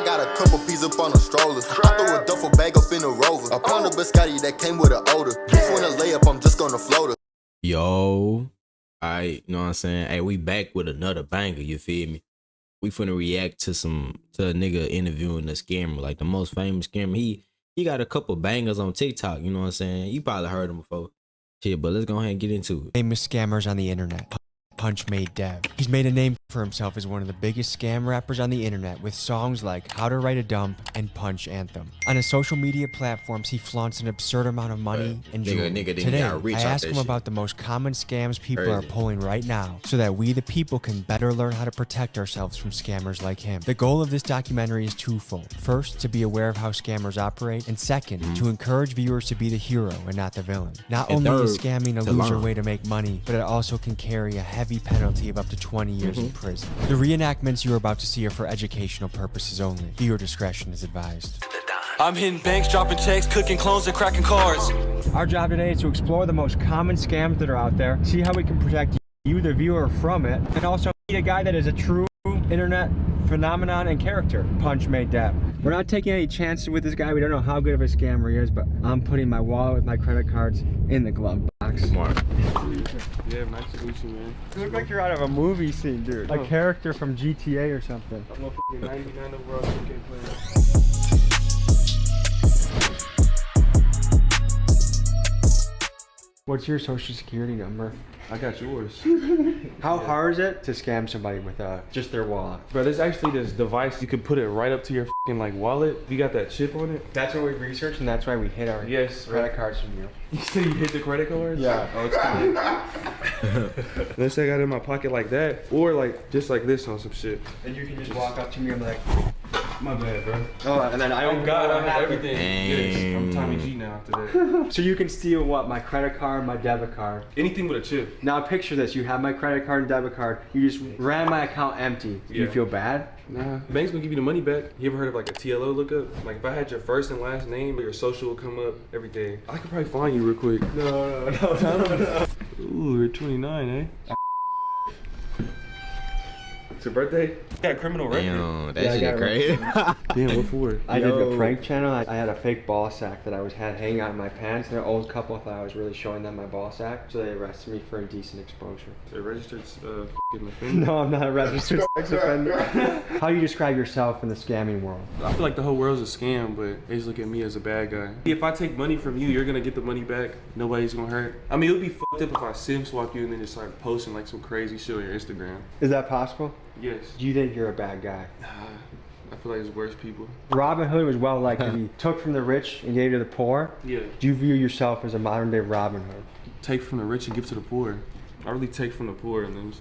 I got a couple pieces up on a stroller. I threw a duffel bag up in a Rover. A pound of biscotti that came with an odor. If when a layup, I'm just gonna float her. Yo, alright, you know what I'm saying? Hey, we back with another banger, you feel me? We finna react to a nigga interviewing a scammer, like the most famous scammer. He got a couple bangers on TikTok, you know what I'm saying? You probably heard him before. Shit, but let's go ahead and get into it. Famous scammers on the internet. PunchMade Dev. He's made a name for himself as one of the biggest scam rappers on the internet with songs like How to Write a Dump and Punch Anthem. On his social media platforms, he flaunts an absurd amount of money and jewelry. Today, I ask him about the most common scams people are pulling right now so that we the people can better learn how to protect ourselves from scammers like him. The goal of this documentary is twofold. First, to be aware of how scammers operate, and second, to encourage viewers to be the hero and not the villain. Not only is scamming a loser way to make money, but it also can carry a heavy penalty of up to 20 years in prison. The reenactments you're about to see are for educational purposes only. Viewer discretion is advised. I'm hitting banks, dropping checks, cooking clones, and cracking cars. Our job today is to explore the most common scams that are out there, see how we can protect you, the viewer, from it, and also meet a guy that is a true internet phenomenon and character, PunchMade Dev. We're not taking any chances with this guy. We don't know how good of a scammer he is, but I'm putting my wallet with my credit cards in the glove box. Smart. Yeah, nice to meet you, man. You look like you're out of a movie scene, dude. Like character from GTA or something. I'm a f***ing 99 overall 2K player. What's your social security number? I got yours. How hard is it to scam somebody with just their wallet? Bro, there's actually this device, you can put it right up to your f***ing like wallet. You got that chip on it? That's what we researched, and that's why we hid our credit cards from you. You said you hit the credit cards? Yeah. Oh, it's good. Let's say I got it in my pocket like that, or like just like this on some shit. And you can just walk up to me and be like, my bad, bro. oh, and then I Oh God, I have everything. Dang. Yes, I'm Tommy G now after that. So you can steal what? My credit card, my debit card. Anything with a chip. Now picture this, you have my credit card and debit card, you just ran my account empty. Do you Yeah. feel bad? Nah, bank's gonna give you the money back. You ever heard of like a TLO lookup? Like if I had your first and last name, but your social will come up every day. I could probably find you real quick. No. Ooh, you're 29, eh? It's your birthday? You got a criminal record? Damn, that Yeah, I shit got crazy. Damn, what for? I did a prank channel. I had a fake ball sack that I had hanging out in my pants, and an old couple thought I was really showing them my ball sack, so they arrested me for indecent exposure. A registered f***ing offender? No, I'm not a registered sex offender. How do you describe yourself in the scamming world? I feel like the whole world's a scam, but they just look at me as a bad guy. If I take money from you, you're gonna get the money back. Nobody's gonna hurt. I mean, it would be fucked up if I sim swap you and then just start posting like some crazy shit on your Instagram. Is that possible? Yes. Do you think you're a bad guy? I feel like it's worse people. Robin Hood was well liked. He took from the rich and gave to the poor. Yeah. Do you view yourself as a modern day Robin Hood? Take from the rich and give to the poor. I really take from the poor and then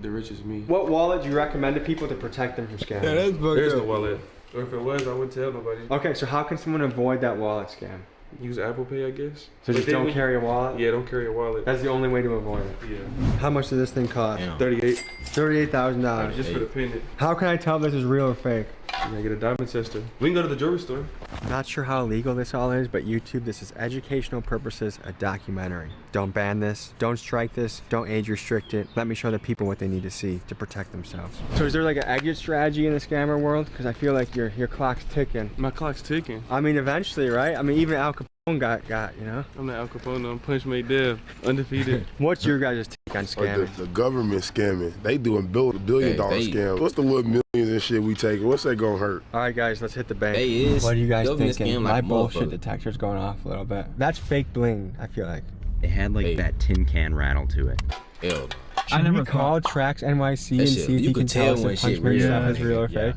the rich is me. What wallet do you recommend to people to protect them from scams? There's no wallet. Or if it was, I wouldn't tell nobody. Okay, so how can someone avoid that wallet scam? Use Apple Pay, I guess. So just don't carry a wallet? Yeah, don't carry a wallet. That's the only way to avoid it. Yeah. How much does this thing cost? Damn. 38. $38,000. Just for the pendant. How can I tell if this is real or fake? You gotta get a diamond tester. We can go to the jewelry store. Not sure how illegal this all is, but YouTube, this is educational purposes, a documentary. Don't ban this, don't strike this, don't age restrict it. Let me show the people what they need to see to protect themselves. So is there like an exit strategy in the scammer world? Because I feel like your clock's ticking. My clock's ticking. I mean, eventually, right? I mean, even Al Capone got, you know? I'm not Al Capone, I'm PunchMade Dev. Undefeated. What's your guys' take on scamming? The government scamming. They doing billion-dollar scams. What's the little millions and shit we taking? What's that gonna hurt? All right, guys, let's hit the bank. They is. What are you guys government thinking? scam like My a bullshit motherfucker. detector's going off a little bit. That's fake bling, I feel like. It had like that tin can rattle to it. Hell, Should we call Tracks NYC That and shit, see if you he can could tell tell us when if shit PunchMade real. stuff is real or fake?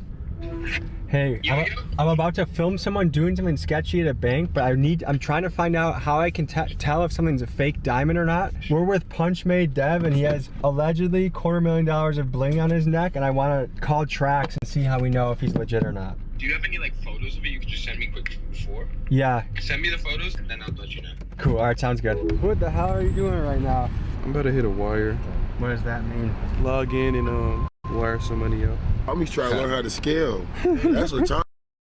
Hey, I'm about to film someone doing something sketchy at a bank, but I'm trying to find out how I can tell if something's a fake diamond or not. We're with PunchMade Dev, and he has allegedly $250,000 of bling on his neck, and I want to call Tracks and see how we know if he's legit or not. Do you have any like photos of it you could just send me quick before? Yeah. Send me the photos and then I'll let you know. Cool, all right, sounds good. What the hell are you doing right now? I'm about to hit a wire. What does that mean? Log in and wire some money out. Tommy's trying to learn how to scam. That's what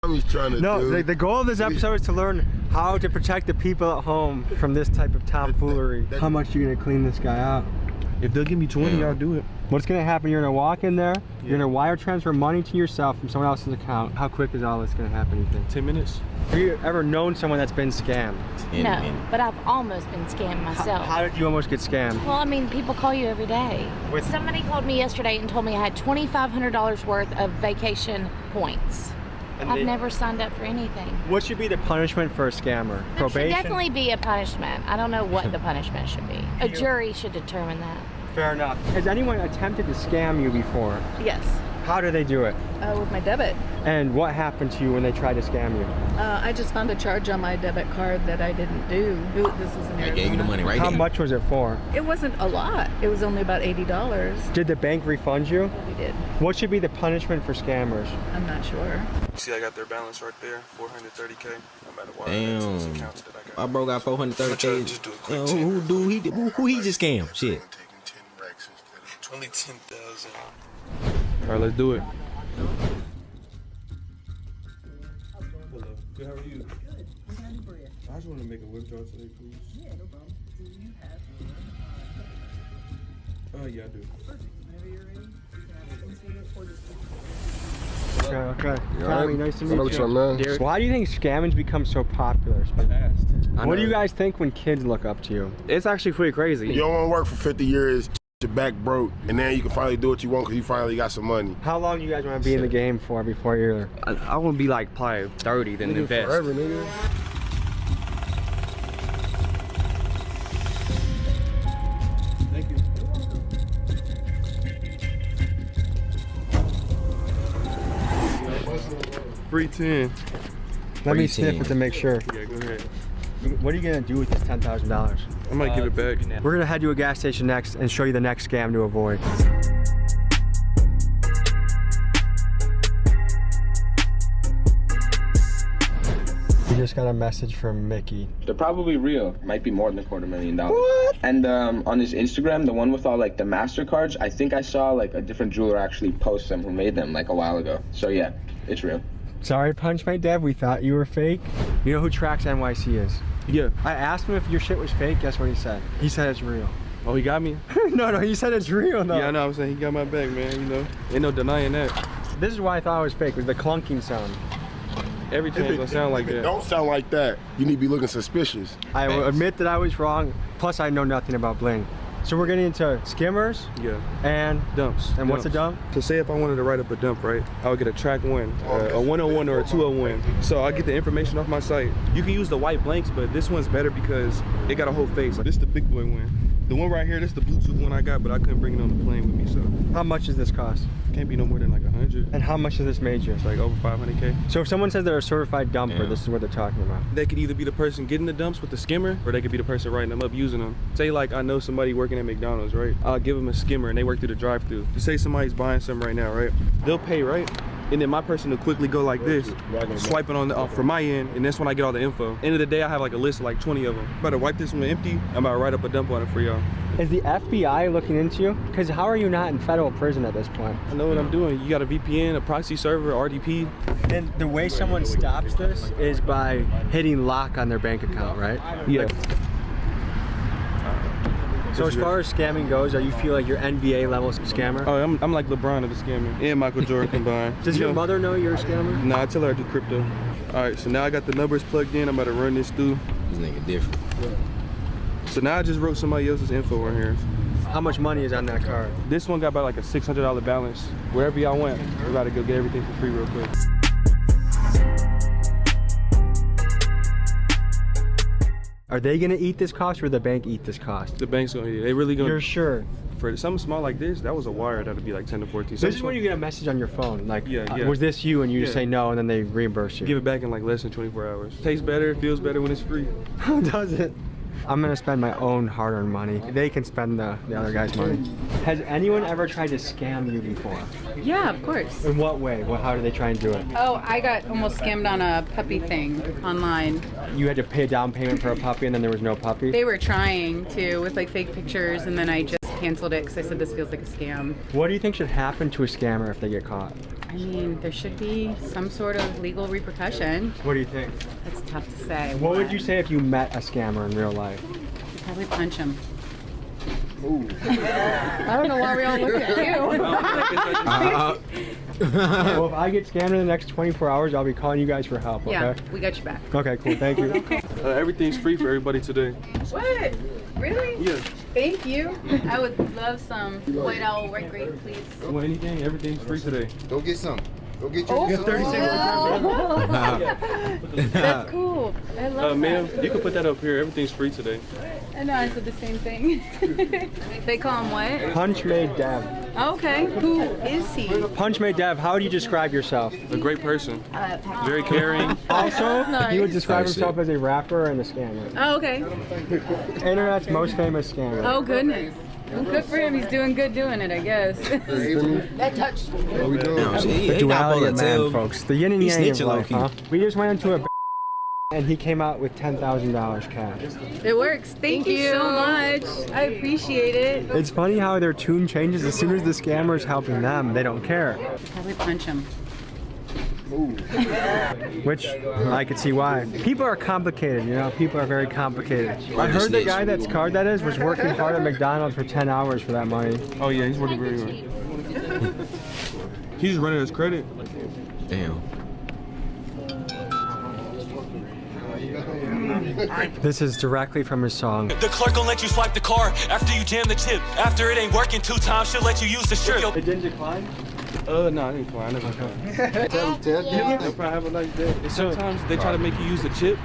Tommy's trying to do. No, the goal of this episode is to learn how to protect the people at home from this type of tomfoolery. How much are you gonna clean this guy out? If they'll give me 20, I'll do it. What's gonna happen? You're gonna walk in there, you're gonna wire transfer money to yourself from someone else's account. How quick is all this gonna happen, you think? 10 minutes. Have you ever known someone that's been scammed? No, but I've almost been scammed myself. How did you almost get scammed? Well, I mean, people call you every day. Somebody called me yesterday and told me I had $2,500 worth of vacation points. I've never signed up for anything. What should be the punishment for a scammer? There should Probation? definitely be a punishment. I don't know what the punishment should be. A jury should determine that. Fair enough. Has anyone attempted to scam you before? Yes. How did they do it? With my debit. And what happened to you when they tried to scam you? I just found a charge on my debit card that I didn't do. This was in Arizona. I gave you the money right How there. much was it for? It wasn't a lot. It was only about $80. Did the bank refund you? We did. What should be the punishment for scammers? I'm not sure. See, I got their balance right there, 430K. No matter what. Damn. My bro got 430K. Just do a quick Who he just scammed? Shit. Only 10,000. All right, let's do it. Hello. Good. How are you? Good. What can I do for you? I just want to make a withdrawal today, please. Yeah, no problem. Do you have your? Yeah, I do. Perfect. Whenever you're ready, you can Okay. Tommy, nice to meet you. What's up, man? Why do you think scamming's become so popular? What do you guys think when kids look up to you? It's actually pretty crazy. You don't want to work for 50 years, your back broke, and then you can finally do what you want because you finally got some money. How long do you guys want to be in the game for before you're... I want to be like probably 30, then Nigga, invest. forever, nigga. Thank you. 310. Let me sniff it to make sure. Yeah, go ahead. What are you going to do with this $10,000? I might give it back. We're going to head to a gas station next and show you the next scam to avoid. We just got a message from Mickey. They're probably real. Might be more than $250,000. What? And on his Instagram, the one with all like the MasterCards, I think I saw like a different jeweler actually post them who made them like a while ago. So yeah, it's real. Sorry, PunchMade Dev, we thought you were fake. You know who Tracks NYC is? Yeah. I asked him if your shit was fake. Guess what he said? He said it's real. Oh, he got me? No, he said it's real, though. Yeah, I know. I'm saying he got my back, man. You know, ain't no denying that. This is why I thought it was fake. Was the clunking sound. Everything ain't gonna sound like If it that. don't sound like that, you need to be looking suspicious. I will admit that I was wrong. Plus, I know nothing about bling. So we're getting into skimmers. Yeah. And dumps. And what's a dump? So say if I wanted to write up a dump, right? I would get a track one, a 101 or a 201. So I get the information off my site. You can use the white blanks, but this one's better because it got a whole face. This is the big boy one. The one right here, this is the Bluetooth one I got, but I couldn't bring it on the plane with me, so. How much does this cost? Can't be no more than like 100. And how much has this made you? It's like over 500K. So if someone says they're a certified dumper, this is what they're talking about. They could either be the person getting the dumps with the skimmer, or they could be the person writing them up using them. Say like I know somebody working at McDonald's, right? I'll give them a skimmer and they work through the drive-thru. You say somebody's buying something right now, right? They'll pay, right? And then my person will quickly go like this, swiping on the from my end, and that's when I get all the info. End of the day, I have like a list of like 20 of them. I'm about to wipe this one empty. I'm about to write up a dump on it for y'all. Is the FBI looking into you? Because how are you not in federal prison at this point? I know what I'm doing. You got a VPN, a proxy server, RDP. And the way someone stops this is by hitting lock on their bank account, right? Yeah. So as far as scamming goes, you feel like you're NBA level scammer? Oh, I'm like LeBron of the scamming and Michael Jordan combined. Does your mother know you're a scammer? Nah, I tell her I do crypto. All right, so now I got the numbers plugged in. I'm about to run this through. This nigga different. So now I just wrote somebody else's info right here. How much money is on that card? This one got about like a $600 balance. Wherever y'all went, we're about to go get everything for free real quick. Are they gonna eat this cost or the bank eat this cost? The bank's gonna eat it. They really gonna. You're sure? For something small like this, that was a wire that'd be like 10 to 14. This is when you get a message on your phone, like, yeah. was this you? And you just say no, and then they reimburse you. Give it back in like less than 24 hours. Tastes better, feels better when it's free. How does it? I'm gonna spend my own hard-earned money. They can spend the other guy's money. Has anyone ever tried to scam you before? Yeah, of course. In what way? How did they try and do it? Oh, I got almost scammed on a puppy thing online. You had to pay a down payment for a puppy and then there was no puppy? They were trying to with like fake pictures, and then I just canceled it because I said this feels like a scam. What do you think should happen to a scammer if they get caught? I mean, there should be some sort of legal repercussion. What do you think? It's tough to say. What would you say if you met a scammer in real life? I'd probably punch him. I don't know why we all look at you. Well, if I get scammed in the next 24 hours, I'll be calling you guys for help, okay? Yeah, we got you back. Okay, cool. Thank you. Everything's free for everybody today. What? Really? Yeah. Thank you. I would love some white owl white grape, please. Well, anything, everything's free today. Go get some. Go get Oh, your 30 seconds. That's cool. I love Ma'am, that. you can put that up here. Everything's free today. I know, I said the same thing. They call him what? Punchmade Dev. Okay, who is he? Punchmade Dev, how would you describe yourself? A great person. Very caring. Also, he would Nice. describe himself as a rapper and a scammer. Oh, okay. Internet's most famous scammer. Oh, goodness. Well, good for him. He's doing good doing it, I guess. That touched me. What we doing? The duality of man, folks. The yin and He's yang of snitching life, low-key. huh? We just went into a and he came out with $10,000 cash. It works. Thank you so much. I appreciate it. It's funny how their tune changes as soon as the scammer is helping them. They don't care. Probably punch him. Which I could see why. People are complicated, you know. People are very complicated. I heard the guy that's card that is was working hard at McDonald's for 10 hours for that money. Oh yeah, he's working very hard. He's just running his credit. Damn. This is directly from his song. The clerk gon' let you swipe the card after you jam the chip. After it ain't working 2 times, she'll let you use the strip. It didn't decline? No, I didn't fly. I never fly. They'll probably have a nice day. Sometimes they try to make you use the chip,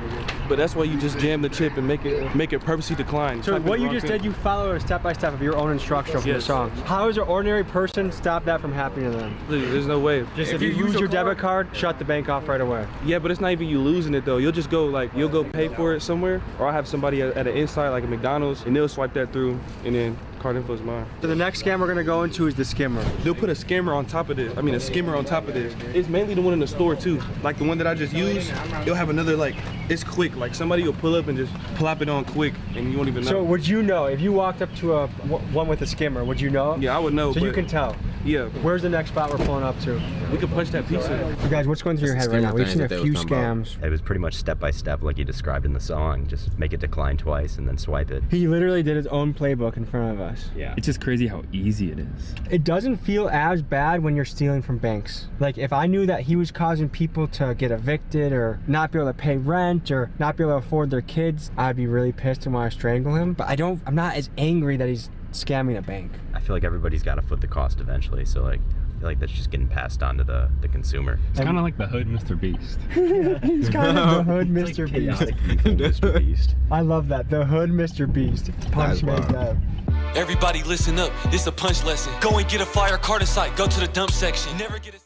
but that's why you just jam the chip and make it purposely decline. So Type what in you the just wrong did, you followed a step-by-step of your own instruction from the Yes. song. How does an ordinary person stop that from happening to them? thing. There's no way. Just if you use your debit card, shut the bank off right away. Yeah, but it's not even you losing it though. You'll just go you'll go pay for it somewhere, or I'll have somebody at an inside like a McDonald's, and they'll swipe that through, and then card info's mine. So the next scam we're gonna go into is the skimmer. They'll put a scammer on top of this. I mean, a skimmer on top of this. It's mainly the one in the store too. Like the one that I just used, you'll have another it's quick. Like somebody will pull up and just plop it on quick, and you won't even know. So would you know if you walked up to one with a skimmer? Would you know? Yeah, I would know. So you can tell. Yeah. Where's the next spot we're pulling up to? We could punch that pizza. You guys, what's going through your head right now? We've seen a few scams. It was pretty much step by step like you described in the song. Just make it decline twice and then swipe it. He literally did his own playbook in front of us. Yeah. It's just crazy how easy it is. It doesn't feel as bad when you're stealing from banks. Like if I knew that he was causing people to get evicted or not be able to pay rent or not be able to afford their kids, I'd be really pissed and want to strangle him. But I'm not as angry that he's scamming a bank. I feel like everybody's got to foot the cost eventually. So I feel like that's just getting passed on to the consumer. It's kind of like the hood Mr. Beast. He's kind of the hood Mr. Beast. Mr. Beast. I love that. The hood Mr. Beast. Punchmade Dev. Everybody listen up, this a punch lesson. Go and get a fire Carter site, go to the dump section. Never get a...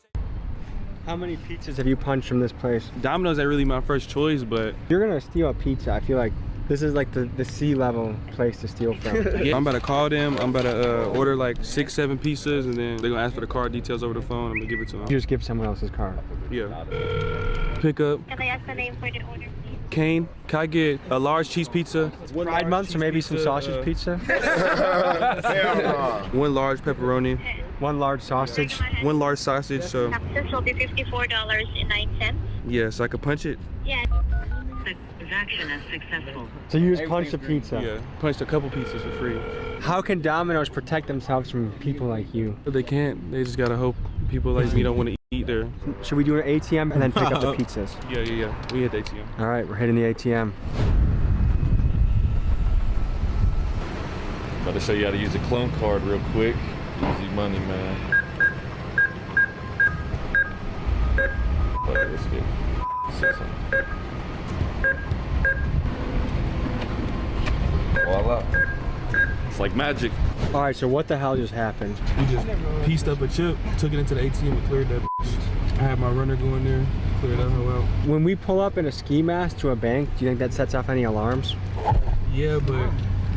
How many pizzas have you punched from this place? Domino's ain't really my first choice, but If you're gonna steal a pizza, I feel like this is like the C-level place to steal from. yeah, I'm about to call them. I'm about to order like 6-7 pizzas, and then they're gonna ask for the card details over the phone. I'm gonna give it to them. You just give someone else's card. Yeah. Pick up. Can I ask the name for the order, please? Kane, can I get a large cheese pizza? Pride month, so maybe some sausage pizza. One large pepperoni. One large sausage. One large sausage. So This will be $54.09. yes, I could punch it. Yeah. Transaction is successful. So you just punched a pizza. Yeah, punched a couple pizzas for free. How can Domino's protect themselves from people like you? But they can't. They just gotta hope people like me don't want to eat there. Should we do an ATM and then pick up the pizzas? Yeah. We hit the ATM. All right, we're hitting the ATM. About to show you how to use a clone card real quick. Easy money, man. Okay, let's get 600. Voila. It's like magic. All right, so what the hell just happened? We just pieced up a chip, took it into the ATM, and cleared that. I had my runner go in there, clear that hell out. When we pull up in a ski mask to a bank, do you think that sets off any alarms? Yeah, but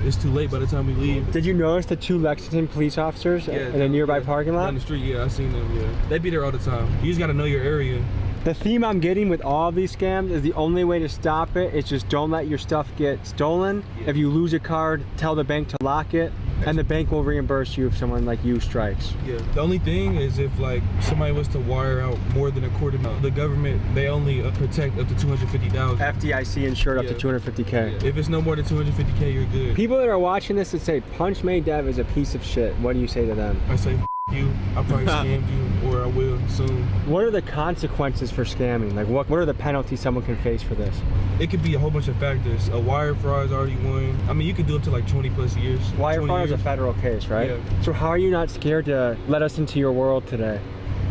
it's too late by the time we leave. Did you notice the 2 Lexington police officers in a nearby parking lot? Down the street, yeah, I seen them, yeah. They be there all the time. You just gotta know your area. The theme I'm getting with all of these scams is the only way to stop it is just don't let your stuff get stolen. If you lose a card, tell the bank to lock it. And the bank will reimburse you if someone like you strikes. Yeah. The only thing is if like somebody was to wire out more than a quarter mil, the government, they only protect up to 250,000. FDIC insured up to 250K. Yeah. If it's no more than 250K, you're good. People that are watching this that say Punchmade Dev is a piece of shit, what do you say to them? I say you. I probably scammed you, or I will soon. What are the consequences for scamming? Like what are the penalties someone can face for this? It could be a whole bunch of factors. A wire fraud is already one. I mean, you could do up to like 20 plus years. Wire fraud is a federal case, right? Yeah. So how are you not scared to let us into your world today?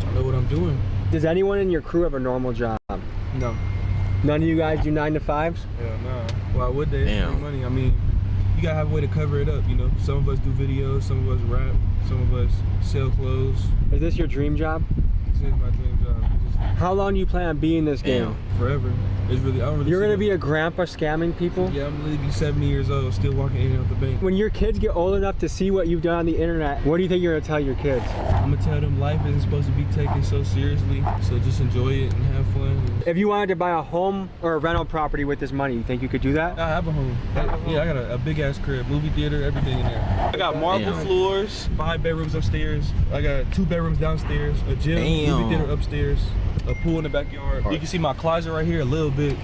I know what I'm doing. Does anyone in your crew have a normal job? No. None of you guys do 9 to 5s? Yeah, no. Why would they? Damn. Money. I mean, you gotta have a way to cover it up, you know? Some of us do videos, some of us rap, some of us sell clothes. Is this your dream job? This is my dream job. How long do you plan on being in this game? Forever. It's really, I don't really. You're gonna be a grandpa scamming people? Yeah, I'm gonna be 70 years old, still walking in and out the bank. When your kids get old enough to see what you've done on the internet, what do you think you're gonna tell your kids? I'm gonna tell them life isn't supposed to be taken so seriously, so just enjoy it and have fun. If you wanted to buy a home or a rental property with this money, you think you could do that? I have a home. Yeah, I got a big ass crib, movie theater, everything in there. I got marble floors, 5 bedrooms upstairs. I got 2 bedrooms downstairs, a gym, movie theater upstairs, a pool in the backyard. You can see my closet right here a little bit.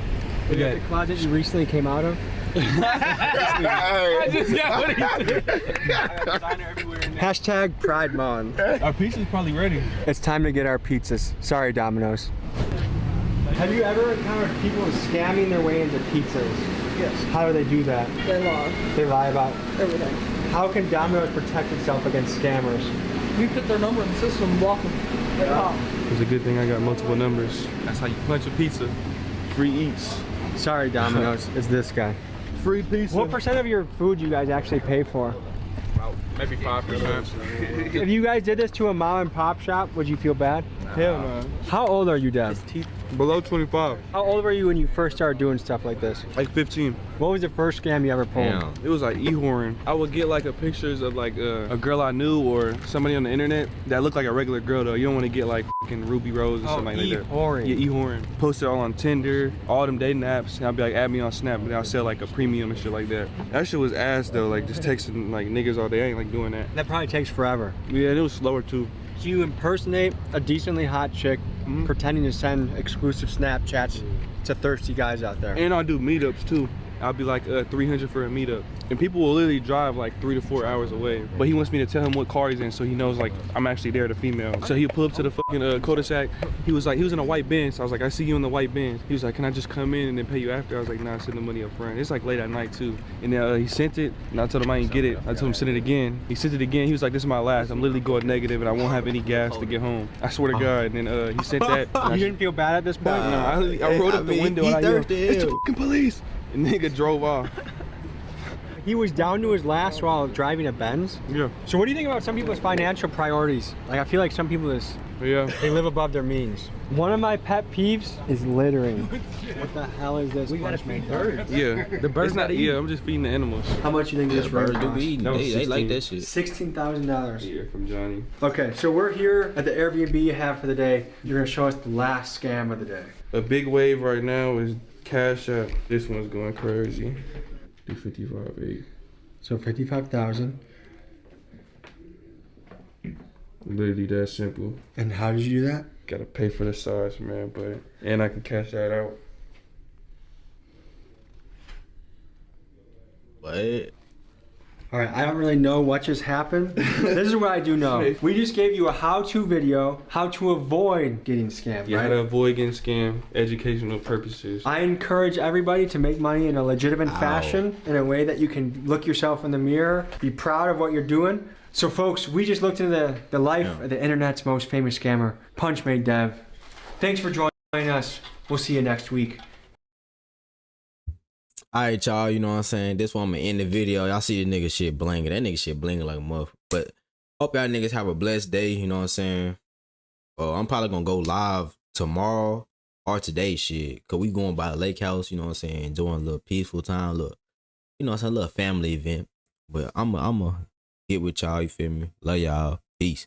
Is that the closet you recently came out of? I just got what he said. I got designer everywhere in there. Hashtag Pride Month. Our pizza's probably ready. It's time to get our pizzas. Sorry, Domino's. Have you ever encountered people scamming their way into pizzas? Yes. How do they do that? They lie. They lie about Everything. How can Domino's protect itself against scammers? You put their number in the system and block them. They call. It's a good thing I got multiple numbers. That's how you punch a pizza. Free eats. Sorry, Domino's. It's this guy. Free pizza. What % of your food you guys actually pay for? About maybe 5%. If you guys did this to a mom and pop shop, would you feel bad? Hell no. How old are you, Dev? Below 25. How old were you when you first started doing stuff like this? Like 15. What was the first scam you ever pulled? Damn. It was like e-horn. I would get like pictures of like a girl I knew or somebody on the internet that looked like a regular girl though. You don't want to get like fucking Ruby Rose or something like that. E-horn. Yeah, e-horn. Post it all on Tinder, all them dating apps, and I'll be like, add me on Snap, and I'll sell like a premium and shit like that. That shit was ass though, like just texting like niggas all day. I ain't like doing that. That probably takes forever. Yeah, and it was slower too. So you impersonate a decently hot chick, pretending to send exclusive Snapchats to thirsty guys out there. And I'll do meetups too. I'll be like 300 for a meetup. And people will literally drive like 3 to 4 hours away. But he wants me to tell him what car he's in so he knows like I'm actually there, the female. So he'll pull up to the fucking cul-de-sac. He was in a white Benz. So I was like, I see you in the white Benz. He was like, can I just come in and then pay you after? I was like, nah, send the money up front. It's like late at night too. And then he sent it and I told him I didn't get it. I told him send it again. He sent it again. He was like, this is my last. I'm literally going negative and I won't have any gas to get home. I swear to God. And then he sent that. You didn't feel bad at this point? No, I rolled up the window and I yelled, it's the fucking police. And nigga drove off. He was down to his last while driving a Benz? Yeah. So what do you think about some people's financial priorities? Like I feel like some people they live above their means. One of my pet peeves is littering. What the hell is this? We gotta feed birds. Yeah. The birds not eating. Yeah, I'm just feeding the animals. How much you think this bird do be eating. They like that shit. $16,000. Yeah, from Johnny. Okay, so we're here at the Airbnb you have for the day. You're gonna show us the last scam of the day. A big wave right now is Cash App. This one's going crazy. Do 55.8. So 55,000. Literally that simple. And how did you do that? Gotta pay for the size, man, and I can cash that out. What? All right, I don't really know what just happened. This is what I do know. We just gave you a how-to video, how to avoid getting scammed, Yeah, right? how to avoid getting scammed, educational purposes. I encourage everybody to make money in a legitimate fashion, in a way that you can look yourself in the mirror, be proud of what you're doing. So folks, we just looked into the life of the internet's most famous scammer, Punchmade Dev. Thanks for joining us. We'll see you next week. Alright, y'all, you know what I'm saying? This one I'm gonna end the video. Y'all see the nigga shit blinging. That nigga shit blinging like a motherfucker. But hope y'all niggas have a blessed day, you know what I'm saying? I'm probably gonna go live tomorrow or today, shit. Cause we going by the lake house, you know what I'm saying? Enjoying a little peaceful time, look, you know what I'm saying? A little family event. But I'm get with y'all, you feel me? Love y'all. Peace.